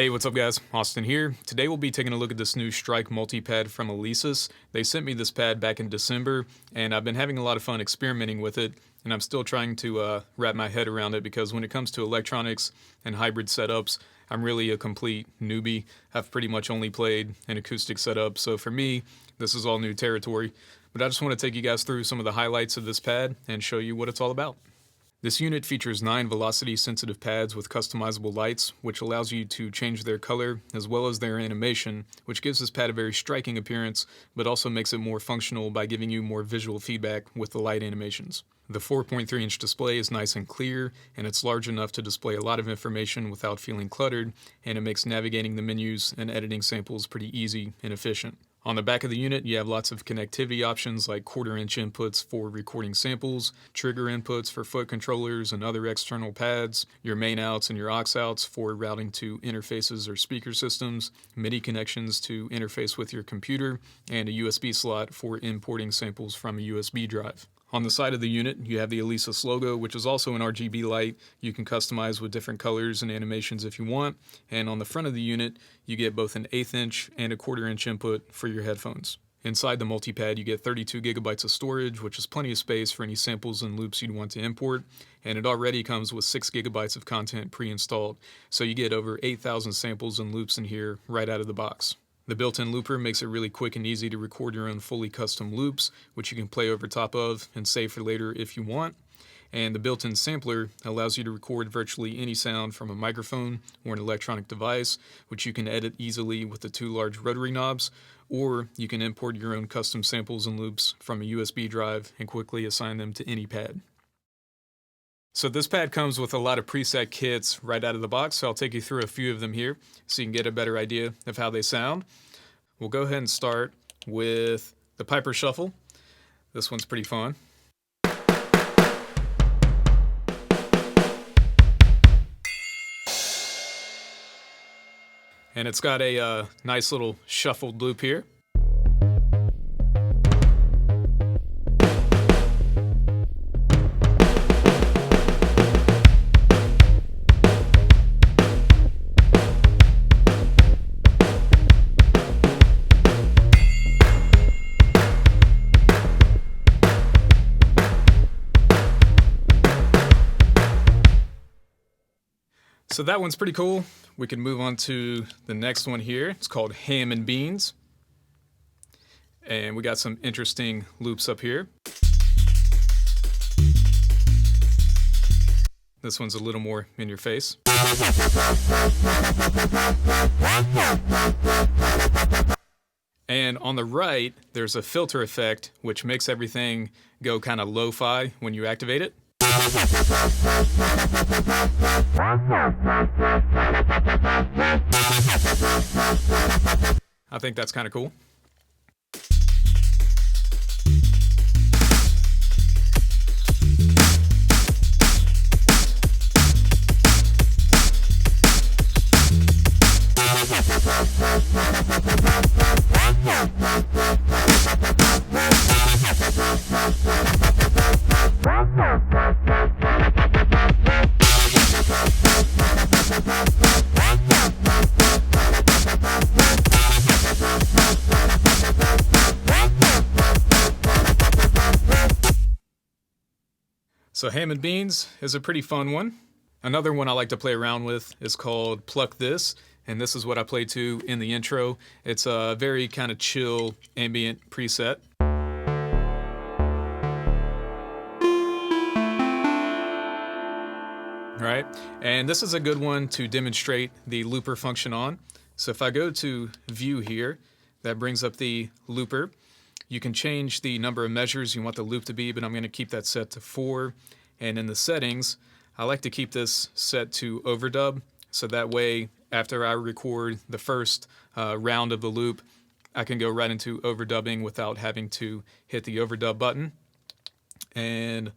Hey, what's up guys? Austin here. Today we'll be taking a look at this new Strike Multipad from Alesis. They sent me this pad back in December, and I've been having a lot of fun experimenting with it, and I'm still trying to wrap my head around it because when it comes to electronics and hybrid setups, I'm really a complete newbie. I've pretty much only played an acoustic setup, so for me, this is all new territory. But I just want to take you guys through some of the highlights of this pad and show you what it's all about. This unit features 9 velocity-sensitive pads with customizable lights, which allows you to change their color as well as their animation, which gives this pad a very striking appearance, but also makes it more functional by giving you more visual feedback with the light animations. The 4.3-inch display is nice and clear, and it's large enough to display a lot of information without feeling cluttered, and it makes navigating the menus and editing samples pretty easy and efficient. On the back of the unit, you have lots of connectivity options like 1/4-inch inputs for recording samples, trigger inputs for foot controllers and other external pads, your main outs and your aux outs for routing to interfaces or speaker systems, MIDI connections to interface with your computer, and a USB slot for importing samples from a USB drive. On the side of the unit, you have the Alesis logo, which is also an RGB light. You can customize with different colors and animations if you want. And on the front of the unit, you get both an 1/8-inch and a 1/4-inch input for your headphones. Inside the multipad, you get 32 gigabytes of storage, which is plenty of space for any samples and loops you'd want to import. And it already comes with 6 gigabytes of content pre-installed. So you get over 8,000 samples and loops in here right out of the box. The built-in looper makes it really quick and easy to record your own fully custom loops, which you can play over top of and save for later if you want. And the built-in sampler allows you to record virtually any sound from a microphone or an electronic device, which you can edit easily with the 2 large rotary knobs, or you can import your own custom samples and loops from a USB drive and quickly assign them to any pad. So this pad comes with a lot of preset kits right out of the box, so I'll take you through a few of them here so you can get a better idea of how they sound. We'll go ahead and start with the Piper Shuffle. This one's pretty fun. And it's got a nice little shuffled loop here. So that one's pretty cool. We can move on to the next one here. It's called Ham and Beans. And we got some interesting loops up here. This one's a little more in your face. And on the right, there's a filter effect, which makes everything go kind of lo-fi when you activate it. I think that's kind of cool. So Ham and Beans is a pretty fun one. Another one I like to play around with is called Pluck This, and this is what I play to in the intro. It's a very kind of chill ambient preset. Right, and this is a good one to demonstrate the looper function on. So if I go to View here, that brings up the looper. You can change the number of measures you want the loop to be, but I'm going to keep that set to 4. And in the settings, I like to keep this set to overdub, so that way after I record the first round of the loop, I can go right into overdubbing without having to hit the overdub button. And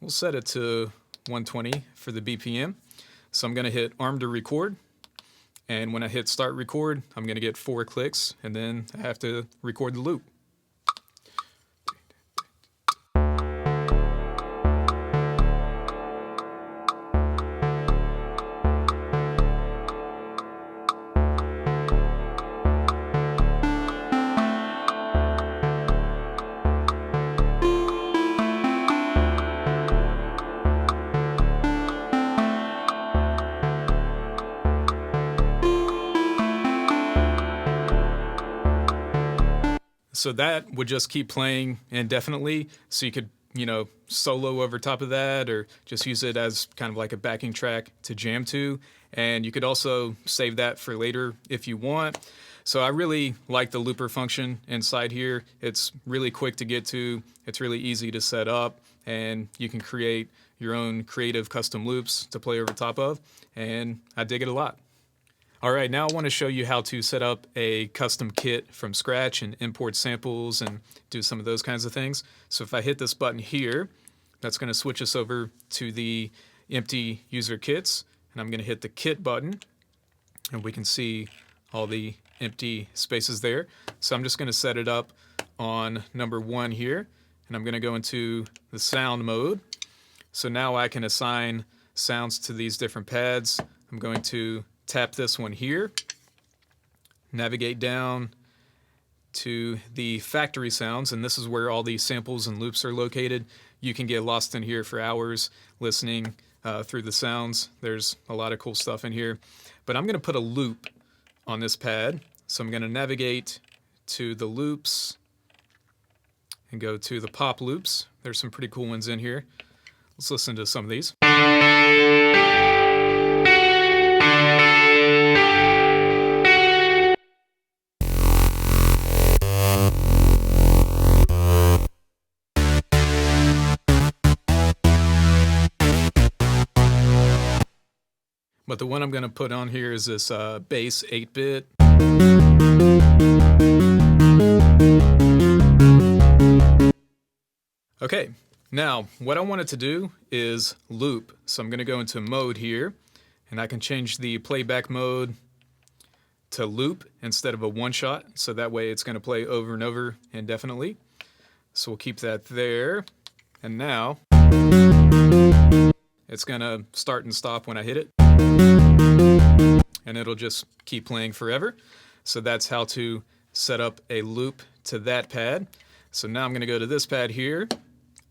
we'll set it to 120 for the BPM. So I'm going to hit arm to record, and when I hit start record, I'm going to get 4 clicks, and then I have to record the loop. So that would just keep playing indefinitely. So you could, solo over top of that, or just use it as kind of like a backing track to jam to. And you could also save that for later if you want. So I really like the looper function inside here. It's really quick to get to. It's really easy to set up, and you can create your own creative custom loops to play over top of. And I dig it a lot. All right, now I want to show you how to set up a custom kit from scratch and import samples and do some of those kinds of things. So if I hit this button here, that's going to switch us over to the empty user kits. And I'm going to hit the kit button, and we can see all the empty spaces there. So I'm just going to set it up on number 1 here, and I'm going to go into the sound mode. So now I can assign sounds to these different pads. I'm going to tap this one here, navigate down to the factory sounds, and this is where all the samples and loops are located. You can get lost in here for hours listening through the sounds. There's a lot of cool stuff in here, but I'm going to put a loop on this pad. So I'm going to navigate to the loops and go to the pop loops. There's some pretty cool ones in here. Let's listen to some of these. But the one I'm going to put on here is this bass 8-bit. Okay, now what I want it to do is loop. So I'm going to go into mode here, and I can change the playback mode to loop instead of a one-shot. So that way it's going to play over and over indefinitely. So we'll keep that there. And now it's going to start and stop when I hit it. And it'll just keep playing forever. So that's how to set up a loop to that pad. So now I'm going to go to this pad here,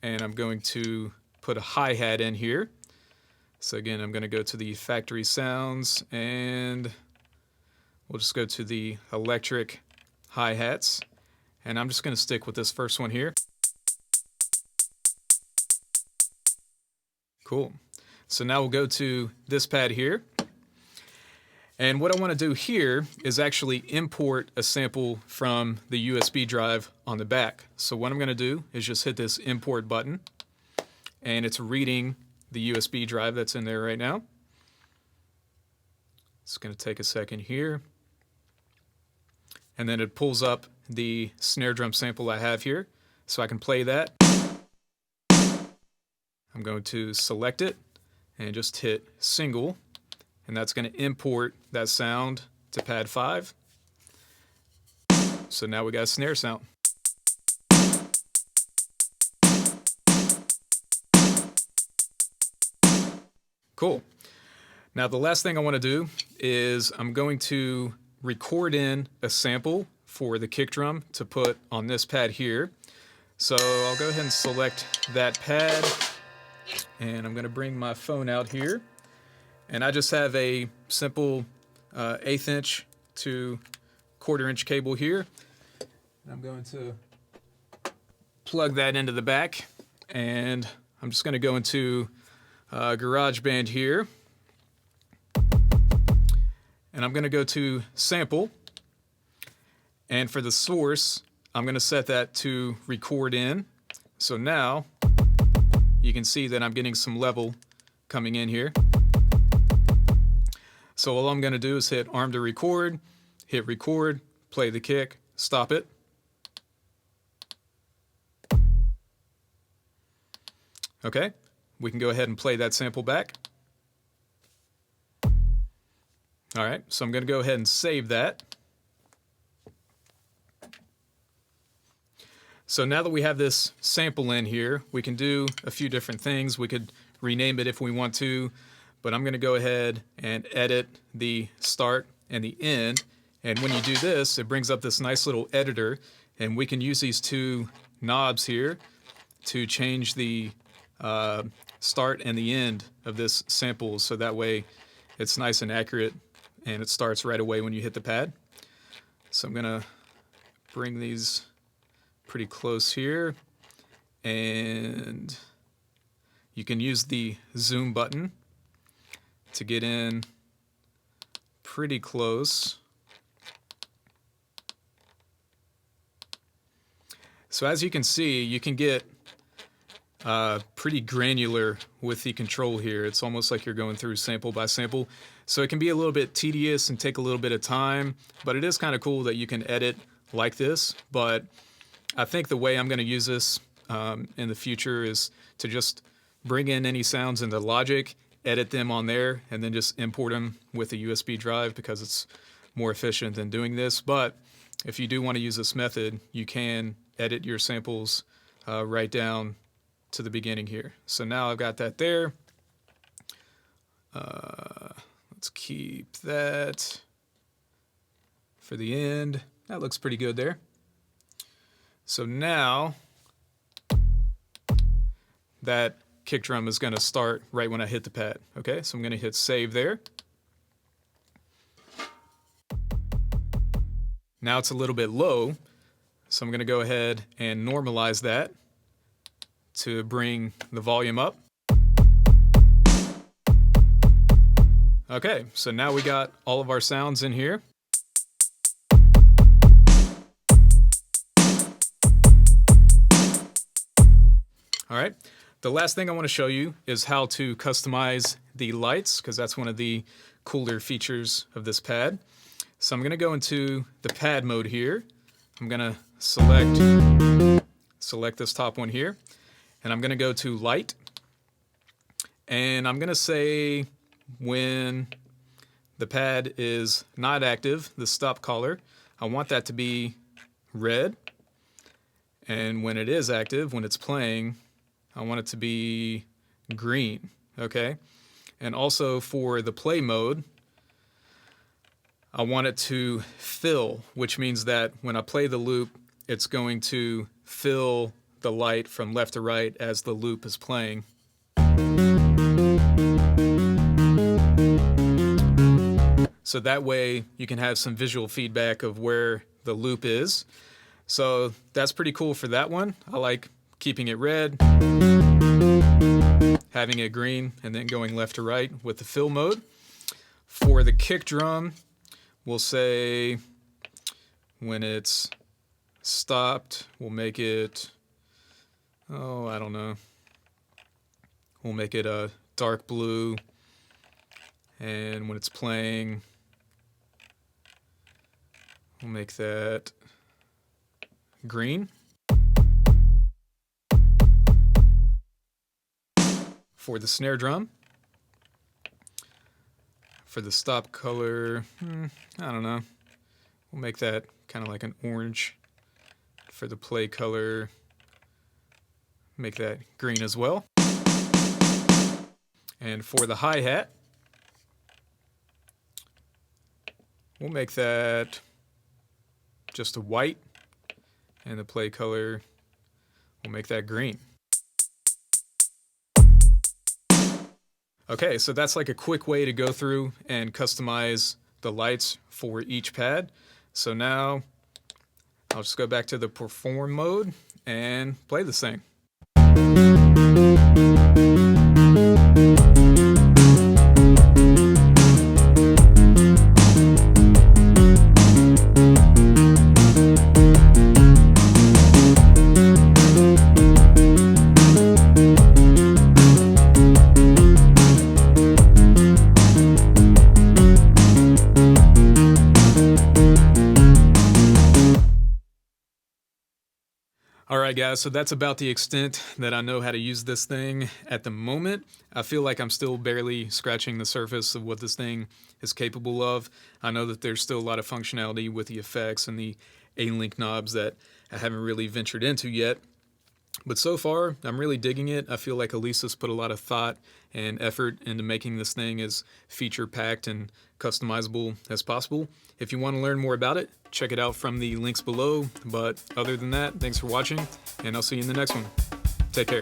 and I'm going to put a hi-hat in here. So again, I'm going to go to the factory sounds, and we'll just go to the electric hi-hats. And I'm just going to stick with this first one here. Cool. So now we'll go to this pad here. And what I want to do here is actually import a sample from the USB drive on the back. So what I'm going to do is just hit this import button, and it's reading the USB drive that's in there right now. It's going to take a second here. And then it pulls up the snare drum sample I have here, so I can play that. I'm going to select it and just hit single. And that's going to import that sound to pad 5. So now we got a snare sound. Cool. Now the last thing I want to do is I'm going to record in a sample for the kick drum to put on this pad here. So I'll go ahead and select that pad, and I'm going to bring my phone out here. And I just have a simple 1/8 inch to 1/4 inch cable here. I'm going to plug that into the back, and I'm just going to go into GarageBand here. And I'm going to go to sample. And for the source, I'm going to set that to record in. So now you can see that I'm getting some level coming in here. So all I'm going to do is hit arm to record, hit record, play the kick, stop it. Okay, we can go ahead and play that sample back. All right, so I'm going to go ahead and save that. So now that we have this sample in here, we can do a few different things. We could rename it if we want to, but I'm going to go ahead and edit the start and the end. And when you do this, it brings up this nice little editor, and we can use these two knobs here to change the start and the end of this sample, so that way it's nice and accurate and it starts right away when you hit the pad. So I'm going to bring these pretty close here. And you can use the zoom button to get in pretty close. So as you can see, you can get pretty granular with the control here. It's almost like you're going through sample by sample. So it can be a little bit tedious and take a little bit of time, but it is kind of cool that you can edit like this. But I think the way I'm going to use this in the future is to just bring in any sounds into Logic, edit them on there, and then just import them with a USB drive because it's more efficient than doing this. But if you do want to use this method, you can edit your samples right down to the beginning here. So now I've got that there. Let's keep that for the end. That looks pretty good there. So now that kick drum is going to start right when I hit the pad. Okay, so I'm going to hit save there. Now it's a little bit low, so I'm going to go ahead and normalize that to bring the volume up. Okay, so now we got all of our sounds in here. All right, the last thing I want to show you is how to customize the lights, because that's one of the cooler features of this pad. So I'm going to go into the pad mode here. I'm going to select this top one here, and I'm going to go to light, and I'm going to say when the pad is not active, the stop collar, I want that to be red, and when it is active, when it's playing, I want it to be green, okay? And also for the play mode, I want it to fill, which means that when I play the loop, it's going to fill the light from left to right as the loop is playing. So that way you can have some visual feedback of where the loop is. So that's pretty cool for that one. I like keeping it red, having it green, and then going left to right with the fill mode. For the kick drum, we'll say when it's stopped, we'll make it, oh, I don't know. We'll make it a dark blue. And when it's playing, we'll make that green. For the snare drum, for the stop color, I don't know. We'll make that kind of like an orange. For the play color, make that green as well. And for the hi-hat, we'll make that just a white, and the play color, we'll make that green. Okay, so that's like a quick way to go through and customize the lights for each pad. So now I'll just go back to the perform mode and play this thing. Alright guys, so that's about the extent that I know how to use this thing at the moment. I feel like I'm still barely scratching the surface of what this thing is capable of. I know that there's still a lot of functionality with the effects and the A-Link knobs that I haven't really ventured into yet. But so far, I'm really digging it. I feel like Alesis put a lot of thought and effort into making this thing as feature-packed and customizable as possible. If you want to learn more about it, check it out from the links below. But other than that, thanks for watching, and I'll see you in the next one. Take care.